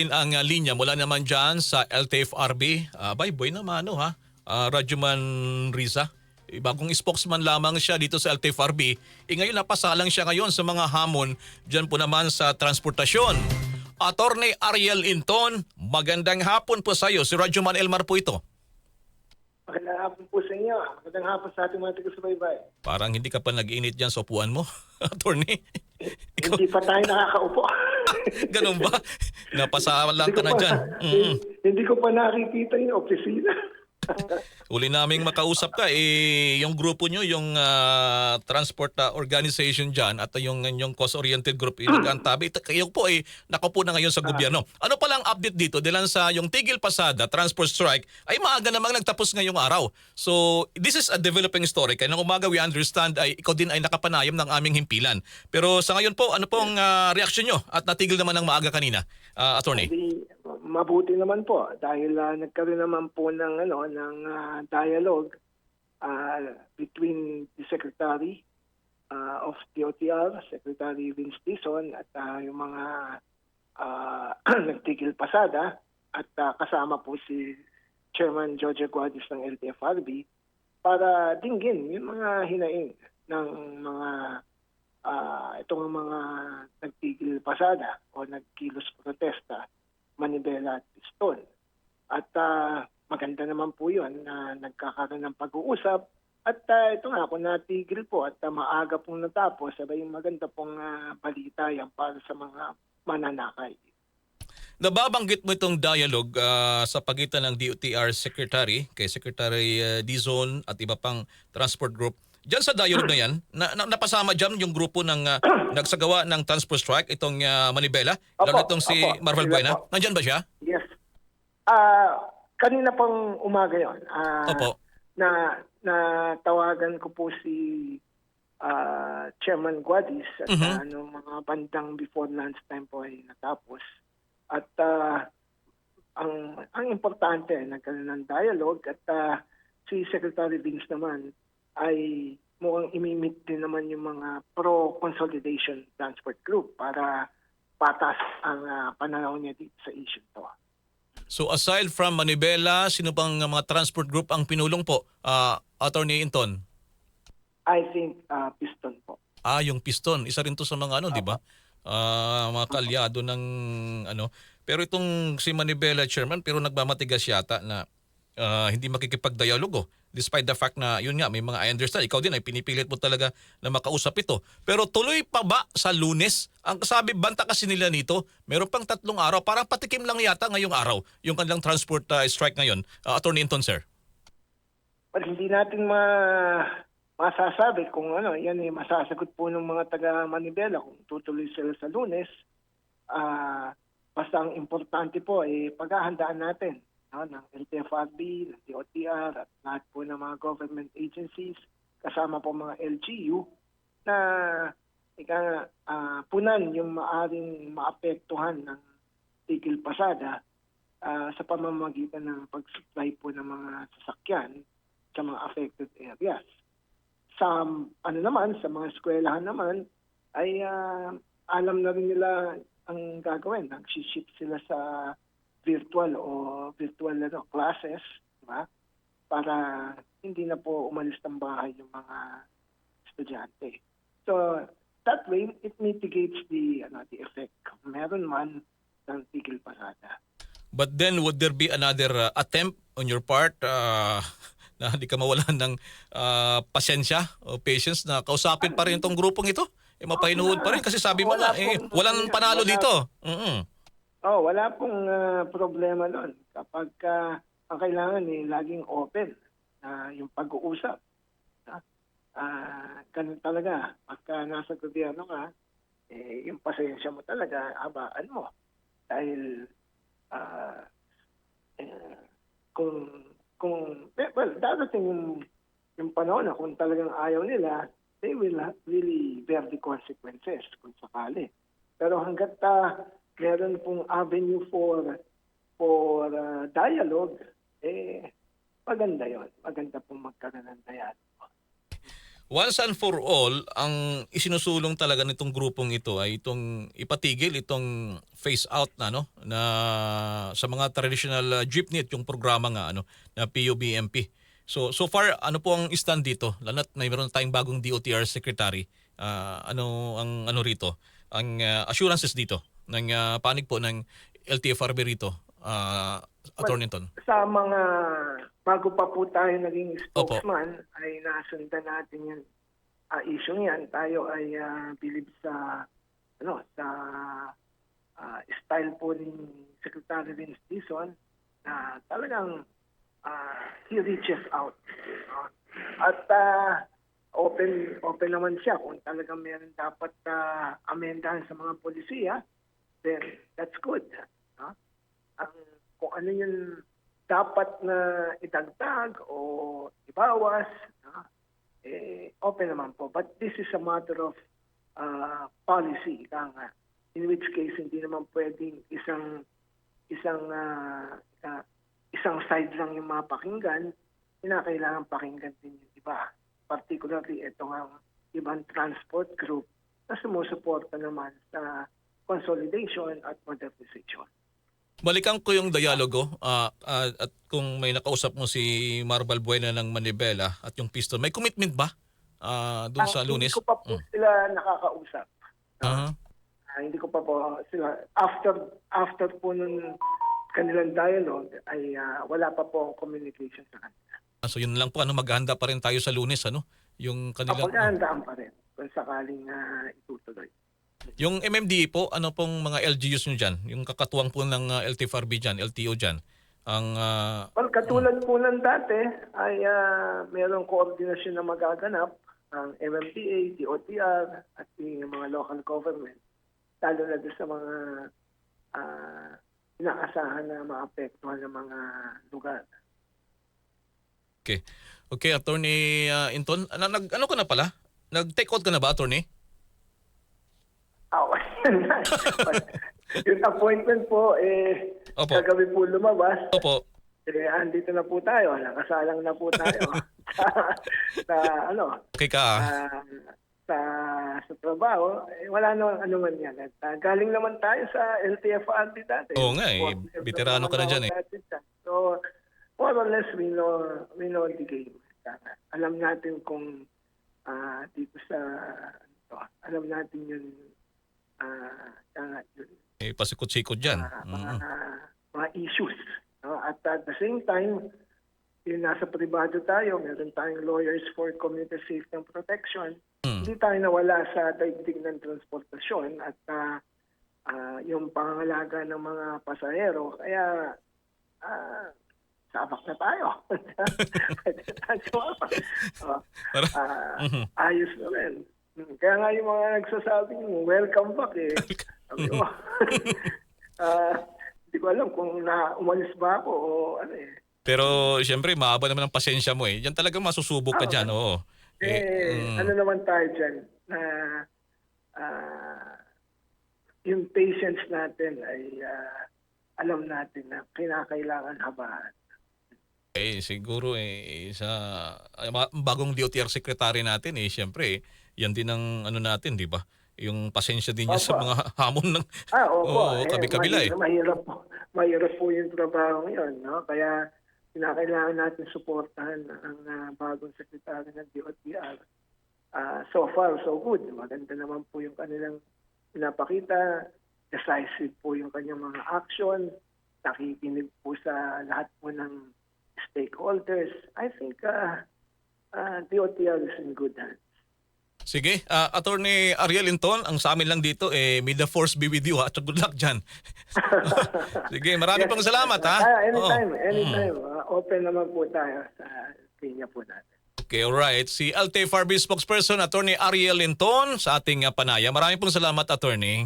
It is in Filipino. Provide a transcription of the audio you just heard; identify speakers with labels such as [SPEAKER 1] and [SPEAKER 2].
[SPEAKER 1] Ang linya mula naman dyan sa LTFRB, Boy naman ano ha, Rajuman Riza. Bagong spokesman lamang siya dito sa LTFRB. Ngayon napasalang siya ngayon sa mga hamon dyan po naman sa transportasyon. Attorney Ariel Inton, magandang hapon po sa iyo. Si Rajuman Elmar po ito.
[SPEAKER 2] Magandang hapon po sa inyo. Magandang hapon sa ating mga taga-subaybay.
[SPEAKER 1] Parang hindi ka pa nag-init dyan sa upuan mo, attorney.
[SPEAKER 2] Hindi pa tayo nakakaupo.
[SPEAKER 1] Ganun ba? Napasalang ka na dyan.
[SPEAKER 2] Hindi ko pa nakikita yung opisina.
[SPEAKER 1] Uli naming makausap ka, yung grupo nyo, yung transport organization dyan at yung cost-oriented group, nag-antabi. Kayo po nakaupo na ngayon sa gobyerno. Ano palang update dito? Dahil sa yung tigil pasada, transport strike, ay maaga namang nagtapos ngayong araw. So, this is a developing story. Kaya ng umaga, we understand, ay ikaw din ay nakapanayam ng aming himpilan. Pero sa ngayon po, ano pong reaksyon nyo? At natigil naman ng maaga kanina, attorney?
[SPEAKER 2] Mabuti naman po dahil nagkaroon naman po ng dialogue between the Secretary of DOTR, Secretary Vince Dizon at yung mga nagtigil pasada at kasama po si Chairman George Aguadis ng LTFRB para dinggin yung mga hinaing ng mga itong mga nagtigil pasada o nagkilos protesta, Manibela at Piston. At maganda naman po yun na nagkakaroon ng pag-uusap. At ito nga, kung natigil po at maaga pong natapos, sabay maganda pong balita yan para sa mga mananakay.
[SPEAKER 1] Nababanggit mo itong dialogue sa pagitan ng DOTR Secretary, kay Secretary Dizon at iba pang transport group. Diyan sa dialogue na yan, napasama dyan yung grupo ng nagsagawa ng transport strike, itong Manibela, lalo itong si Marvel Buena. Nandyan ba siya?
[SPEAKER 2] Yes. Kanina pang umaga yun.
[SPEAKER 1] Opo.
[SPEAKER 2] Na tawagan ko po si Chairman Guadis at mga bandang before lunchtime po ay natapos. At ang importante, nagkaroon ng dialogue at si Secretary Vince naman ay mukhang imimit din naman yung mga pro-consolidation transport group para patas ang pananaw niya dito sa issue to.
[SPEAKER 1] So aside from Manibela, sino pang mga transport group ang pinulong po, Attorney Inton?
[SPEAKER 2] I think Piston po.
[SPEAKER 1] Yung Piston, isa rin to sa mga di ba? Mga kaalyado ng Pero itong si Manibela chairman, pero nagmamatigas yata na hindi makikipagdialogo. Despite the fact na yun nga, may mga I understand, ikaw din ay pinipilit mo talaga na makausap ito. Pero tuloy pa ba sa Lunes? Ang sabi, banta kasi nila nito, meron pang 3 araw, parang patikim lang yata ngayong araw, yung kanilang transport strike ngayon. Attorney Inton, sir.
[SPEAKER 2] Well, hindi natin masasabi kung yan ay masasagot po ng mga taga Manibela kung tutuloy sila sa Lunes. Basta ang importante po ay paghahandaan natin ng LTFRB, ng DOTR at lahat po ng mga government agencies, kasama po mga LGU na punan yung maaring maapektuhan ng tigil pasada sa pamamagitan ng pag-supply po ng mga sasakyan sa mga affected areas. Sa sa mga eskwelahan naman ay alam na rin nila ang gagawin. Nag-ship sila sa virtual classes, diba? Para hindi na po umalis ng bahay yung mga estudyante. So that way it mitigates the effect. Meron man ng tigil pasada.
[SPEAKER 1] But then would there be another attempt on your part na hindi ka mawalan ng pasensya o patience na kausapin pa rin itong grupong ito? Mapahinuhod pa rin kasi sabi mo na walang panalo dito.
[SPEAKER 2] Wala pong problema doon. Kapag ang kailangan laging open yung pag-uusap. Ganun talaga. Pagka nasa gobyerno ka, yung pasensya mo talaga, habaan mo. Dahil darating yung panahon na kung talagang ayaw nila, they will really bear the consequences kung sakali. Pero hanggat meron pong avenue for dialogue, maganda yon. Maganda pong magkaroon ng dialogue.
[SPEAKER 1] once and for all, ang isinusulong talaga nitong grupong ito ay itong ipatigil itong phase out na na sa mga traditional jeepney at yung programa nga na PUBMP. So far ano po ang stand dito? Lalo't mayroon tayong bagong DOTR secretary. Ano ang rito? Ang assurances dito ng panig po ng LTFRB rito, Attorney Ton.
[SPEAKER 2] Sa mga bago pa po tayo naging
[SPEAKER 1] Opo.
[SPEAKER 2] spokesman ay nasundan natin yung issue yan. Tayo ay believe sa sa style po ni Secretary Vince Dizon na talagang he reaches out. At open naman siya kung talagang meron dapat amendahan sa mga polisiya, then that's good. No? Kung ano yung dapat na idagdag o ibawas, open naman po. But this is a matter of policy. In which case, hindi naman pwedeng isang side lang yung mapakinggan. Kinakailangan pakinggan din yung iba. Particularly, ito ang ibang transport group na sumusuporta naman sa consolidation at modernization.
[SPEAKER 1] Balikan ko yung dialogo at kung may nakausap mo si Marval Buena ng Manibela at yung Piston, may commitment ba doon sa Lunes?
[SPEAKER 2] Hindi ko pa po sila nakakausap. Hindi ko pa po sila. After po nung kanilang dialogue ay wala pa po communication sa kanila.
[SPEAKER 1] So yun lang po, maghahanda pa rin tayo sa Lunes, yung kanilang...
[SPEAKER 2] Paghahandaan pa rin kung sakaling itutuloy.
[SPEAKER 1] Yung MMDA po, ano pong mga LGUs nyo dyan? Yung kakatuwang po ng LTFRB dyan, LTO dyan?
[SPEAKER 2] Well, katulad po ng dati ay mayroong koordinasyon na magaganap ang MMDA, DOTR at yung mga local government. Lalo na doon sa mga inaasahan na maapektuhan ng mga lugar.
[SPEAKER 1] Okay. Okay, Attorney Inton, ano ka na pala? Nag-take out ka na ba, Attorney?
[SPEAKER 2] Yung appointment po,
[SPEAKER 1] Opo.
[SPEAKER 2] kagabi po lumabas.
[SPEAKER 1] Opo.
[SPEAKER 2] Andito na po tayo. Nakasalang na po tayo.
[SPEAKER 1] Okay ka
[SPEAKER 2] sa trabaho. Wala namang anuman yan. At, galing naman tayo sa LTFRB dati.
[SPEAKER 1] Oo nga veterano ka na dyan
[SPEAKER 2] So, more or less, we know the game. Alam natin kung dito sa alam natin yun
[SPEAKER 1] pasikot-sikot dyan.
[SPEAKER 2] Mga issues. No? At the same time, yung nasa pribado tayo, meron tayong lawyers for commuter safety and protection. Hindi tayo nawala sa daigdig ng transportasyon at yung pangangalaga ng mga pasahero. Kaya sabak na tayo. Ayos na rin. Kaya nga yung mga nagsasabing, welcome back Sabi ko, hindi ko alam kung umalis ba ako o ano
[SPEAKER 1] Pero siyempre, mahaba naman ang pasensya mo Diyan talaga masusubok ka dyan, oo.
[SPEAKER 2] Ano naman tayo dyan, na yung patience natin ay alam natin na kinakailangan habaan.
[SPEAKER 1] Siguro sa bagong DOTR secretary natin siyempre yan din ang natin, di ba? Yung pasensya din niya sa mga hamon ng kabi-kabila
[SPEAKER 2] Mahirap po yung trabaho ngayon, no? Kaya kinakailangan natin suportahan ang bagong sekretary ng DOTR. So far, so good. Maganda naman po yung kanilang pinapakita. Decisive po yung kanyang mga action. Nakikinig po sa lahat po ng stakeholders. I think DOTR is in good hands.
[SPEAKER 1] Sige, Attorney Ariel Inton, ang sa amin lang dito, may the force be with you at good luck dyan. Sige, marami pong salamat
[SPEAKER 2] Anytime. Open naman po tayo sa linya po natin.
[SPEAKER 1] Okay, alright. Si LTFRB spokesperson, Attorney Ariel Inton sa ating panaya. Marami pong salamat, Attorney.